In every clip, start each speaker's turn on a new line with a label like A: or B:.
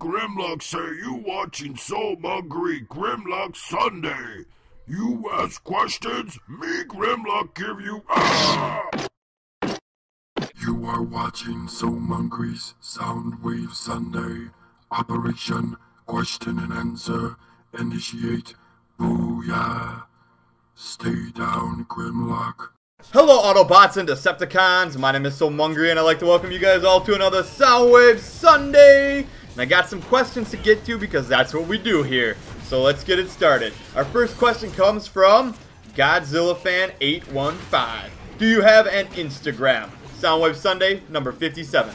A: Grimlock say you watching So Hungry Grimlock Sunday. You ask questions, me Grimlock give you
B: You are watching So Hungry's Soundwave Sunday. Operation Question and Answer. Initiate. Booyah. Stay down, Grimlock.
C: Hello Autobots and Decepticons, my name is So Hungry and I'd like to welcome you guys all to another Soundwave Sunday. And I got some questions to get to because that's what we do here. So let's get it started. Our first question comes from Godzilla Fan 815. Do you have an Instagram? Soundwave Sunday, number 57.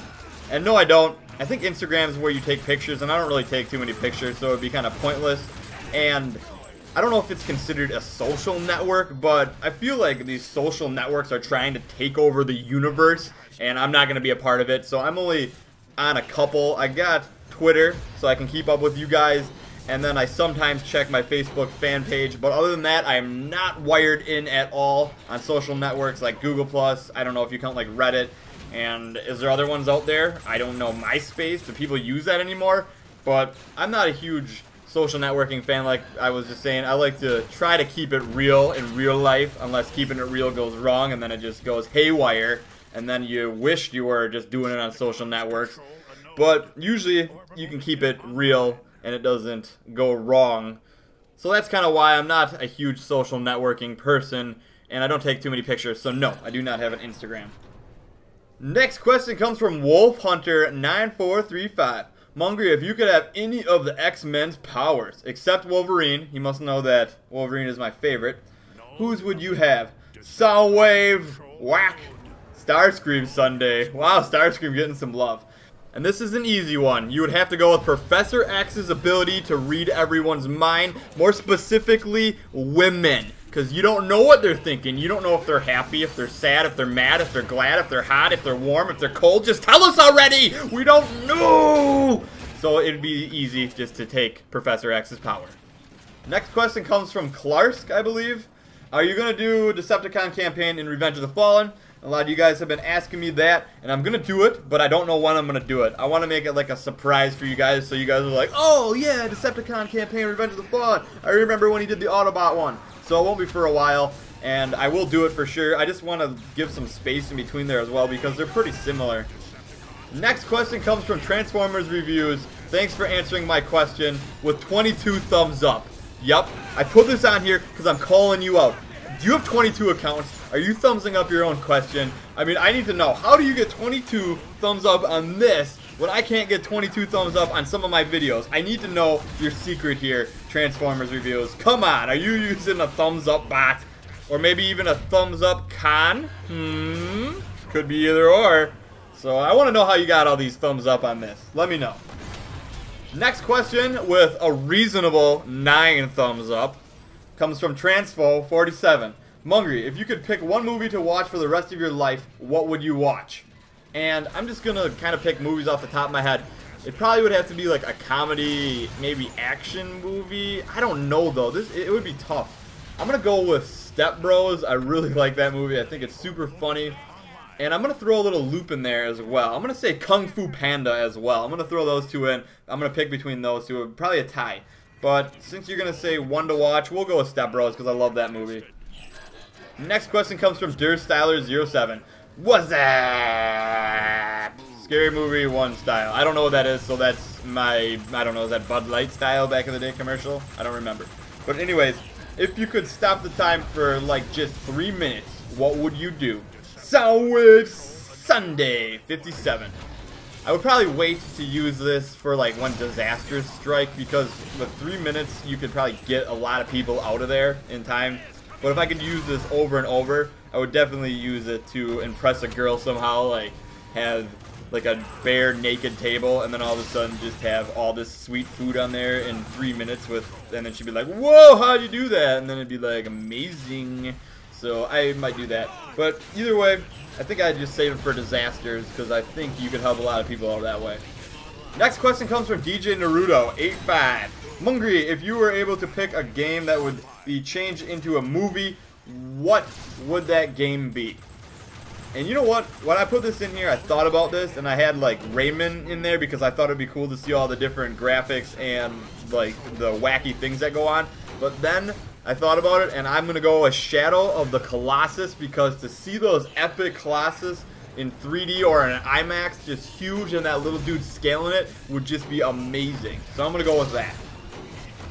C: And no, I don't. I think Instagram is where you take pictures, and I don't really take too many pictures, so it'd be kind of pointless. And I don't know if it's considered a social network, but I feel like these social networks are trying to take over the universe, and I'm not going to be a part of it, so I'm only on a couple. I got Twitter, so I can keep up with you guys, and then I sometimes check my Facebook fan page, but other than that, I am not wired in at all on social networks like Google+. I don't know if you count like Reddit, and is there other ones out there? I don't know. MySpace, do people use that anymore? But I'm not a huge social networking fan, like I was just saying. I like to try to keep it real in real life, unless keeping it real goes wrong and then it just goes haywire, and then you wished you were just doing it on social networks. But usually you can keep it real and it doesn't go wrong. So that's kind of why I'm not a huge social networking person, and I don't take too many pictures, so no, I do not have an Instagram. Next question comes from Wolf Hunter 9435. Mungry, if you could have any of the X-Men's powers, except Wolverine, you must know that Wolverine is my favorite, whose would you have? Soundwave, whack, Starscream Sunday. Wow, Starscream getting some love. And this is an easy one. You would have to go with Professor X's ability to read everyone's mind, more specifically women. Because you don't know what they're thinking. You don't know if they're happy, if they're sad, if they're mad, if they're glad, if they're hot, if they're warm, if they're cold. Just tell us already! We don't know! So it'd be easy just to take Professor X's power. Next question comes from Klarsk, I believe. Are you going to do a Decepticon campaign in Revenge of the Fallen? A lot of you guys have been asking me that, and I'm going to do it, but I don't know when I'm going to do it. I want to make it like a surprise for you guys, so you guys are like, oh yeah, Decepticon campaign Revenge of the Fallen. I remember when he did the Autobot one. So it won't be for a while, and I will do it for sure. I just want to give some space in between there as well because they're pretty similar. Next question comes from Transformers Reviews. Thanks for answering my question with 22 thumbs up. Yup, I put this on here because I'm calling you out. Do you have 22 accounts? Are you thumbsing up your own question? I mean, I need to know. How do you get 22 thumbs up on this when I can't get 22 thumbs up on some of my videos? I need to know your secret here, Transformers Reviews. Come on, are you using a thumbs up bot? Or maybe even a thumbs up con? Could be either or. So I want to know how you got all these thumbs up on this. Let me know. Next question with a reasonable 9 thumbs up comes from Transfo47. Mungry, if you could pick one movie to watch for the rest of your life, what would you watch? And I'm just gonna kind of pick movies off the top of my head. It probably would have to be like a comedy, maybe action movie. I don't know though. It would be tough. I'm gonna go with Step Bros. I really like that movie. I think it's super funny. And I'm gonna throw a little loop in there as well. I'm gonna say Kung Fu Panda as well. I'm gonna throw those two in. I'm gonna pick between those two. Probably a tie. But since you're gonna say one to watch, we'll go with Step Bros because I love that movie. Next question comes from Durstyler07. What's up? Scary Movie 1 style. I don't know what that is, so that's my, I don't know, is that Bud Light style back in the day commercial? I don't remember. But anyways, if you could stop the time for like just 3 minutes, what would you do? Soundwave Sunday 57. I would probably wait to use this for like when disasters strike, because with 3 minutes you could probably get a lot of people out of there in time. But if I could use this over and over, I would definitely use it to impress a girl somehow, like have like a bare naked table and then all of a sudden just have all this sweet food on there in 3 minutes and then she'd be like, whoa, how'd you do that? And then it'd be like, amazing. So I might do that. But either way, I think I'd just save it for disasters because I think you could help a lot of people out that way. Next question comes from DJ Naruto 85. Mungry, if you were able to pick a game that would be changed into a movie, what would that game be? And you know what? When I put this in here, I thought about this, and I had like Raymond in there because I thought it'd be cool to see all the different graphics and like the wacky things that go on. But then I thought about it, and I'm gonna go a Shadow of the Colossus, because to see those epic Colossus in 3D or in IMAX, just huge, and that little dude scaling it would just be amazing. So I'm gonna go with that.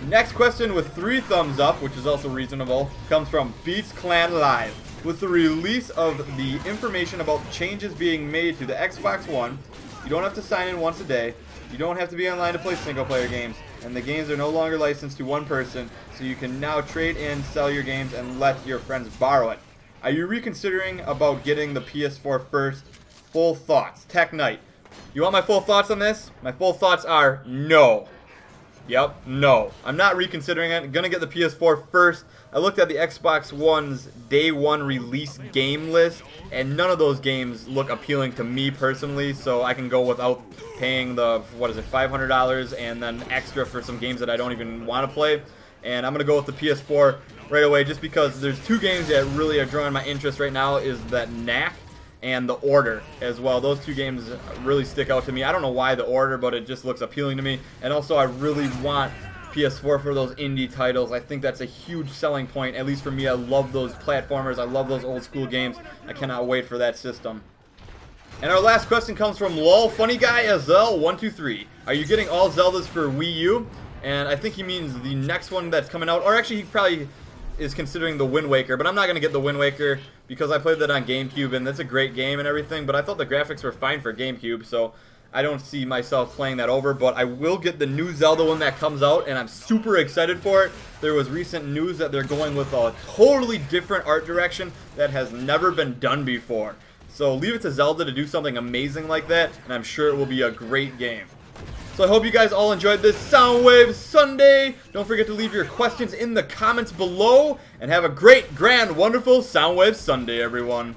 C: Next question with 3 thumbs up, which is also reasonable, comes from Beats Clan Live. With the release of the information about changes being made to the Xbox One, you don't have to sign in once a day, you don't have to be online to play single-player games, and the games are no longer licensed to one person, so you can now trade in, sell your games, and let your friends borrow it. Are you reconsidering about getting the PS4 first? Full thoughts. Tech Knight. You want my full thoughts on this? My full thoughts are no. Yep, no. I'm not reconsidering it. I'm gonna get the PS4 first. I looked at the Xbox One's day 1 release game list, and none of those games look appealing to me personally, so I can go without paying the, what is it, $500 and then extra for some games that I don't even want to play. And I'm gonna go with the PS4 right away, just because there's 2 games that really are drawing my interest right now, is that Knack and The Order as well. Those 2 games really stick out to me. I don't know why The Order, but it just looks appealing to me. And also, I really want PS4 for those indie titles. I think that's a huge selling point, at least for me. I love those platformers. I love those old school games. I cannot wait for that system. And our last question comes from LOL Funny Guy Azel123. Are you getting all Zeldas for Wii U? And I think he means the next one that's coming out, or actually he probably is considering the Wind Waker, but I'm not going to get the Wind Waker because I played that on GameCube, and that's a great game and everything, but I thought the graphics were fine for GameCube, so I don't see myself playing that over. But I will get the new Zelda one that comes out, and I'm super excited for it. There was recent news that they're going with a totally different art direction that has never been done before. So leave it to Zelda to do something amazing like that, and I'm sure it will be a great game. So I hope you guys all enjoyed this Soundwave Sunday. Don't forget to leave your questions in the comments below. And have a great, grand, wonderful Soundwave Sunday, everyone.